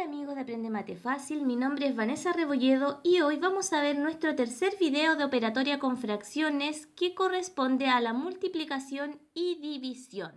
Hola amigos de Aprende Mate Fácil, mi nombre es Vanessa Rebolledo y hoy vamos a ver nuestro tercer video de operatoria con fracciones que corresponde a la multiplicación y división.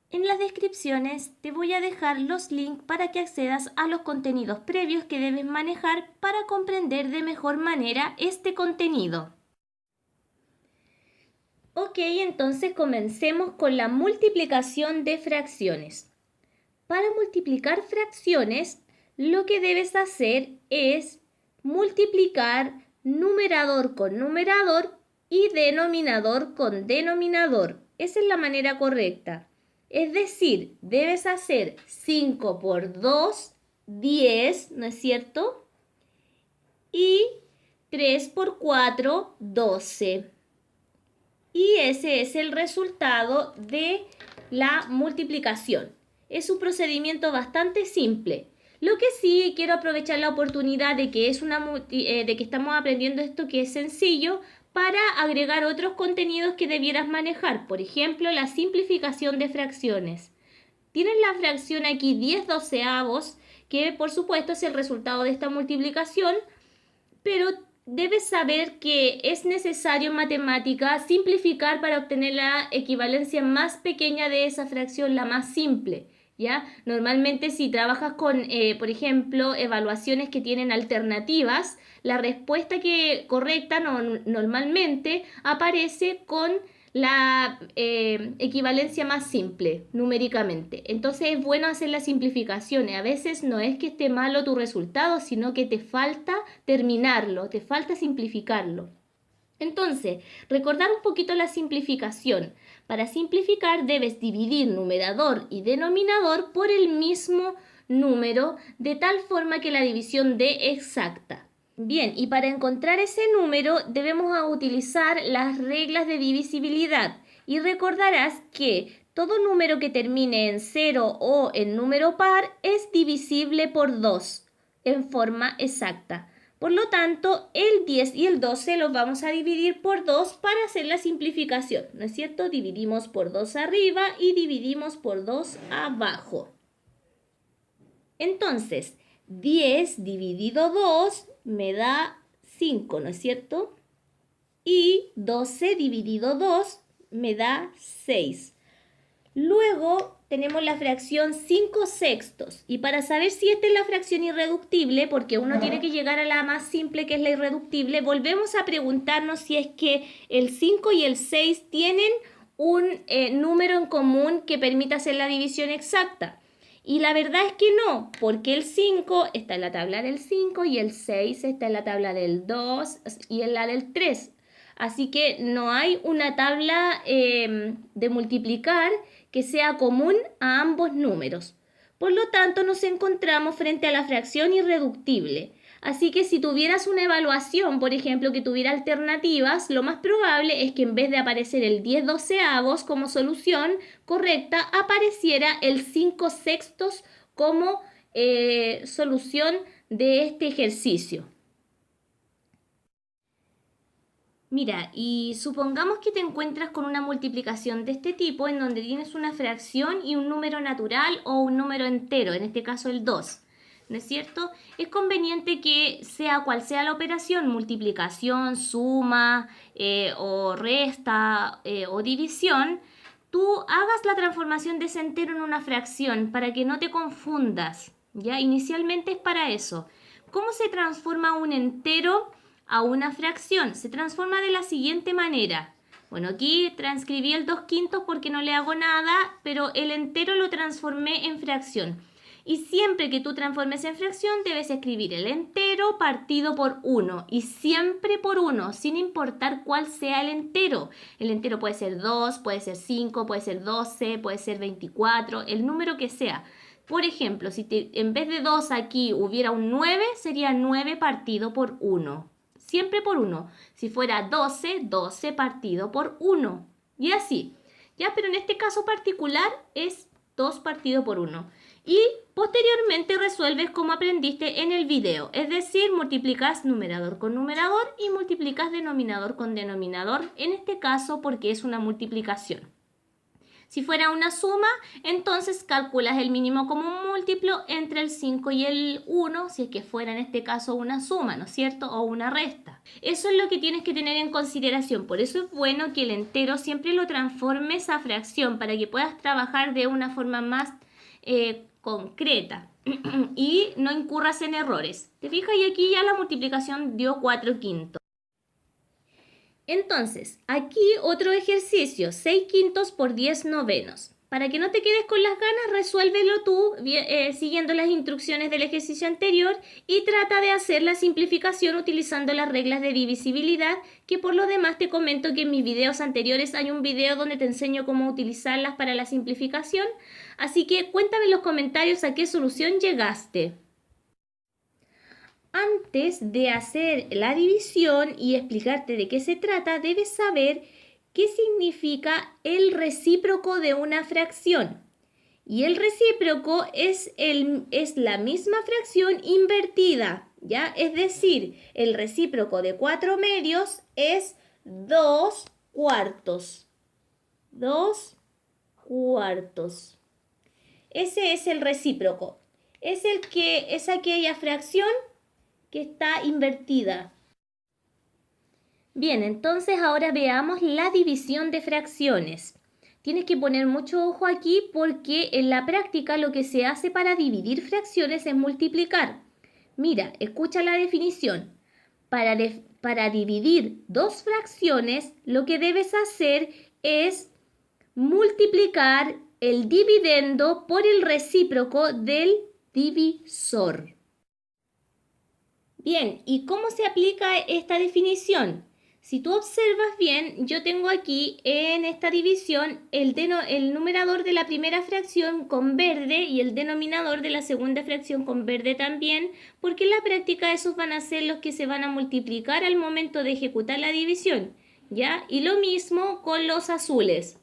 En las descripciones te voy a dejar los links para que accedas a los contenidos previos que debes manejar para comprender de mejor manera este contenido. Ok, entonces comencemos con la multiplicación de fracciones. Para multiplicar fracciones, lo que debes hacer es multiplicar numerador con numerador y denominador con denominador. Esa es la manera correcta. Es decir, debes hacer 5 por 2, 10, ¿no es cierto? Y 3 por 4, 12. Y ese es el resultado de la multiplicación. Es un procedimiento bastante simple. Lo que sí quiero aprovechar la oportunidad de que, de que estamos aprendiendo esto que es sencillo para agregar otros contenidos que debieras manejar. Por ejemplo, la simplificación de fracciones. Tienes la fracción aquí 10 doceavos, que por supuesto es el resultado de esta multiplicación, pero debes saber que es necesario en matemática simplificar para obtener la equivalencia más pequeña de esa fracción, la más simple. ¿Ya? Normalmente si trabajas con, por ejemplo, evaluaciones que tienen alternativas, la respuesta correcta normalmente aparece con la equivalencia más simple numéricamente. Entonces es bueno hacer las simplificaciones. A veces no es que esté malo tu resultado, sino que te falta terminarlo, te falta simplificarlo. Entonces, recordar un poquito la simplificación. Para simplificar debes dividir numerador y denominador por el mismo número de tal forma que la división dé exacta. Bien, y para encontrar ese número debemos utilizar las reglas de divisibilidad y recordarás que todo número que termine en 0 o en número par es divisible por 2 en forma exacta. Por lo tanto, el 10 y el 12 los vamos a dividir por 2 para hacer la simplificación, ¿no es cierto? Dividimos por 2 arriba y dividimos por 2 abajo. Entonces, 10 dividido 2 me da 5, ¿no es cierto? Y 12 dividido 2 me da 6. Luego tenemos la fracción 5 sextos. Y para saber si esta es la fracción irreductible, porque uno tiene que llegar a la más simple que es la irreductible, volvemos a preguntarnos si es que el 5 y el 6 tienen un número en común que permita hacer la división exacta. Y la verdad es que no, porque el 5 está en la tabla del 5 y el 6 está en la tabla del 2 y en la del 3. Así que no hay una tabla de multiplicar que sea común a ambos números. Por lo tanto, nos encontramos frente a la fracción irreductible. Así que si tuvieras una evaluación, por ejemplo, que tuviera alternativas, lo más probable es que en vez de aparecer el 10 doceavos como solución correcta, apareciera el 5 sextos como solución de este ejercicio. Mira, y supongamos que te encuentras con una multiplicación de este tipo en donde tienes una fracción y un número natural o un número entero, en este caso el 2. ¿No es cierto? Es conveniente que sea cual sea la operación, multiplicación, suma o resta o división, tú hagas la transformación de ese entero en una fracción para que no te confundas. ¿Ya? Inicialmente es para eso. ¿Cómo se transforma un entero a una fracción? Se transforma de la siguiente manera. Bueno, aquí transcribí el 2/5 porque no le hago nada, pero el entero lo transformé en fracción. Y siempre que tú transformes en fracción, debes escribir el entero partido por 1. Y siempre por 1, sin importar cuál sea el entero. El entero puede ser 2, puede ser 5, puede ser 12, puede ser 24, el número que sea. Por ejemplo, si en vez de 2 aquí hubiera un 9, sería 9 partido por 1. Siempre por 1. Si fuera 12, 12 partido por 1. Y así. ¿Ya? Pero en este caso particular es 2 partido por 1. Y posteriormente resuelves como aprendiste en el video. Es decir, multiplicas numerador con numerador y multiplicas denominador con denominador. En este caso porque es una multiplicación. Si fuera una suma, entonces calculas el mínimo común múltiplo entre el 5 y el 1, si es que fuera en este caso una suma, ¿no es cierto? O una resta. Eso es lo que tienes que tener en consideración. Por eso es bueno que el entero siempre lo transformes a fracción para que puedas trabajar de una forma más concreta y no incurras en errores. ¿Te fijas? Y aquí ya la multiplicación dio 4/5. Entonces, aquí otro ejercicio, 6/5 por 10/9. Para que no te quedes con las ganas, resuélvelo tú siguiendo las instrucciones del ejercicio anterior y trata de hacer la simplificación utilizando las reglas de divisibilidad, que por lo demás te comento que en mis videos anteriores hay un video donde te enseño cómo utilizarlas para la simplificación. Así que cuéntame en los comentarios a qué solución llegaste. Antes de hacer la división y explicarte de qué se trata, debes saber qué significa el recíproco de una fracción. Y el recíproco es la misma fracción invertida, ¿ya? Es decir, el recíproco de 4/2 es 2/4. 2/4. Ese es el recíproco. Es aquella fracción que está invertida. Bien, entonces ahora veamos la división de fracciones. Tienes que poner mucho ojo aquí porque en la práctica lo que se hace para dividir fracciones es multiplicar. Mira, escucha la definición. Para dividir dos fracciones, lo que debes hacer es multiplicar el dividendo por el recíproco del divisor. Bien, ¿y cómo se aplica esta definición? Si tú observas bien, yo tengo aquí en esta división el numerador de la primera fracción con verde y el denominador de la segunda fracción con verde también, porque en la práctica esos van a ser los que se van a multiplicar al momento de ejecutar la división, ¿ya? Y lo mismo con los azules.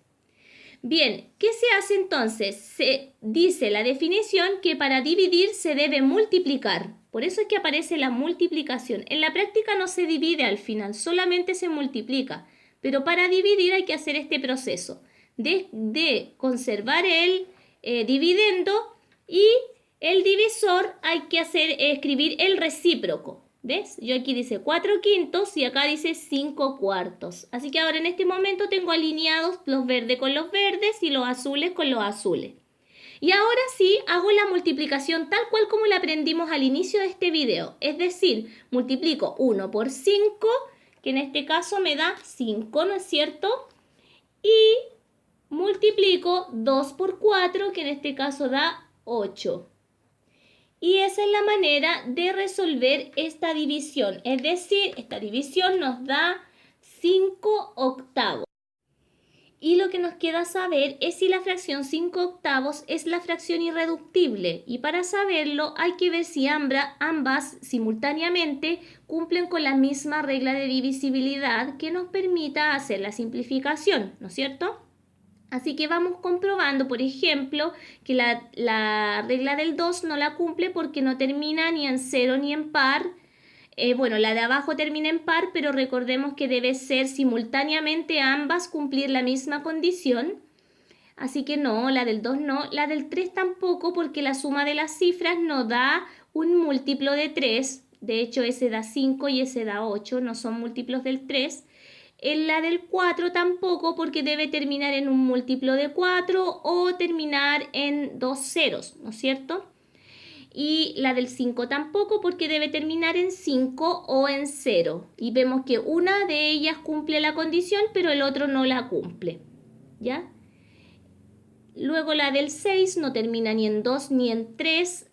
Bien, ¿qué se hace entonces? Se dice la definición que para dividir se debe multiplicar. Por eso es que aparece la multiplicación. En la práctica no se divide al final, solamente se multiplica. Pero para dividir hay que hacer este proceso de conservar el dividendo y el divisor hay que escribir el recíproco. ¿Ves? Yo aquí dice 4/5 y acá dice 5/4. Así que ahora en este momento tengo alineados los verdes con los verdes y los azules con los azules. Y ahora sí hago la multiplicación tal cual como la aprendimos al inicio de este video. Es decir, multiplico 1 por 5, que en este caso me da 5, ¿no es cierto? Y multiplico 2 por 4, que en este caso da 8. Y esa es la manera de resolver esta división. Es decir, esta división nos da 5/8. Y lo que nos queda saber es si la fracción 5/8 es la fracción irreductible. Y para saberlo hay que ver si ambas simultáneamente cumplen con la misma regla de divisibilidad que nos permita hacer la simplificación, ¿no es cierto? Así que vamos comprobando, por ejemplo, que la regla del 2 no la cumple porque no termina ni en 0 ni en par. Bueno, la de abajo termina en par, pero recordemos que debe ser simultáneamente ambas cumplir la misma condición. Así que no, la del 2 no, la del 3 tampoco porque la suma de las cifras no da un múltiplo de 3. De hecho, ese da 5 y ese da 8, no son múltiplos del 3. En la del 4 tampoco porque debe terminar en un múltiplo de 4 o terminar en dos ceros, ¿no es cierto? Y la del 5 tampoco porque debe terminar en 5 o en 0. Y vemos que una de ellas cumple la condición, pero el otro no la cumple, ¿ya? Luego la del 6 no termina ni en 2 ni en 3,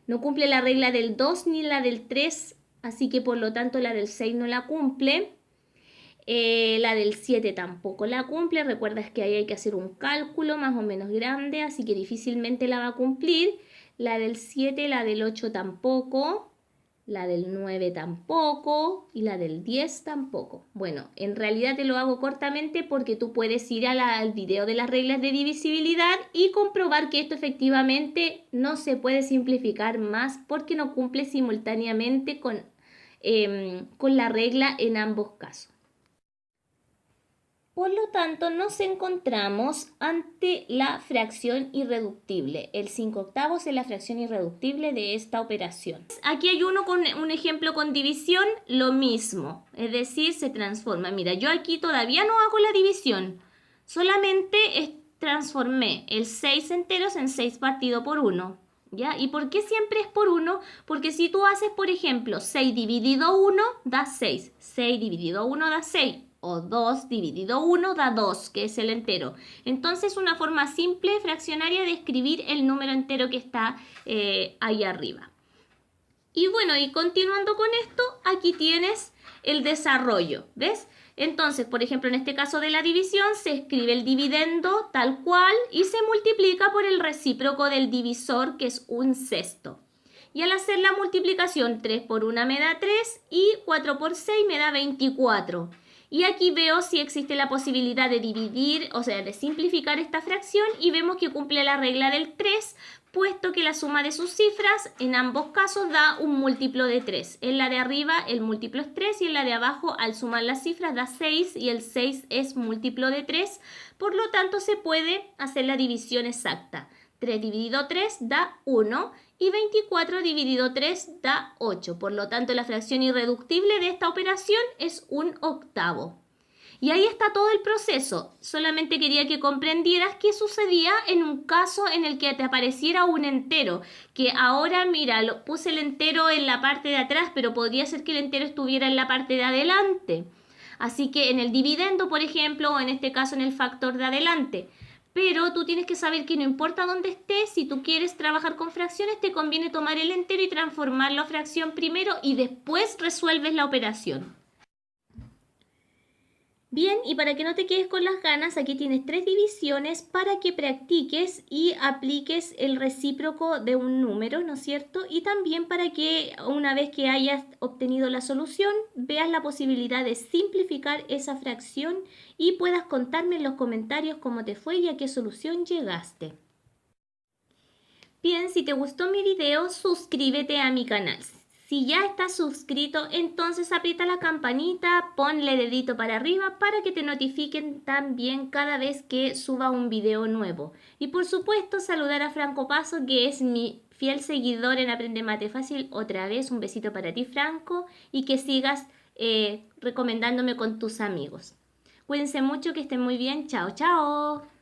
no cumple la regla del 2 ni la del 3, así que por lo tanto la del 6 no la cumple. La del 7 tampoco la cumple. Recuerda que ahí hay que hacer un cálculo más o menos grande, así que difícilmente la va a cumplir. La del 7, la del 8 tampoco, la del 9 tampoco y la del 10 tampoco. Bueno, en realidad te lo hago cortamente porque tú puedes ir al video de las reglas de divisibilidad y comprobar que esto efectivamente no se puede simplificar más porque no cumple simultáneamente con la regla en ambos casos. Por lo tanto, nos encontramos ante la fracción irreductible. El 5/8 es la fracción irreductible de esta operación. Aquí hay uno con un ejemplo con división, lo mismo. Es decir, se transforma. Mira, yo aquí todavía no hago la división. Solamente transformé el 6 enteros en 6 partido por 1. ¿Ya? ¿Y por qué siempre es por 1? Porque si tú haces, por ejemplo, 6 dividido 1 da 6. 6 dividido 1 da 6. O 2 dividido 1 da 2, que es el entero. Entonces, una forma simple fraccionaria de escribir el número entero que está ahí arriba. Y bueno, y continuando con esto, aquí tienes el desarrollo, ¿ves? Entonces, por ejemplo, en este caso de la división, se escribe el dividendo tal cual y se multiplica por el recíproco del divisor, que es un sexto. Y al hacer la multiplicación, 3 por 1 me da 3 y 4 por 6 me da 24. Y aquí veo si existe la posibilidad de dividir, o sea, de simplificar esta fracción y vemos que cumple la regla del 3, puesto que la suma de sus cifras en ambos casos da un múltiplo de 3. En la de arriba el múltiplo es 3 y en la de abajo al sumar las cifras da 6 y el 6 es múltiplo de 3. Por lo tanto se puede hacer la división exacta. 3 dividido 3 da 1 y 24 dividido 3 da 8. Por lo tanto, la fracción irreductible de esta operación es un octavo. Y ahí está todo el proceso. Solamente quería que comprendieras qué sucedía en un caso en el que te apareciera un entero. Que ahora, mira, puse el entero en la parte de atrás, pero podría ser que el entero estuviera en la parte de adelante. Así que en el dividendo, por ejemplo, o en este caso en el factor de adelante. Pero tú tienes que saber que no importa dónde estés, si tú quieres trabajar con fracciones, te conviene tomar el entero y transformarlo a fracción primero y después resuelves la operación. Bien, y para que no te quedes con las ganas, aquí tienes 3 divisiones para que practiques y apliques el recíproco de un número, ¿no es cierto? Y también para que una vez que hayas obtenido la solución, veas la posibilidad de simplificar esa fracción y puedas contarme en los comentarios cómo te fue y a qué solución llegaste. Bien, si te gustó mi video, suscríbete a mi canal. Si ya estás suscrito, entonces aprieta la campanita, ponle dedito para arriba para que te notifiquen también cada vez que suba un video nuevo. Y por supuesto, saludar a Franco Paso, que es mi fiel seguidor en Aprende Mate Fácil. Otra vez, un besito para ti, Franco, y que sigas recomendándome con tus amigos. Cuídense mucho, que estén muy bien. Chao, chao.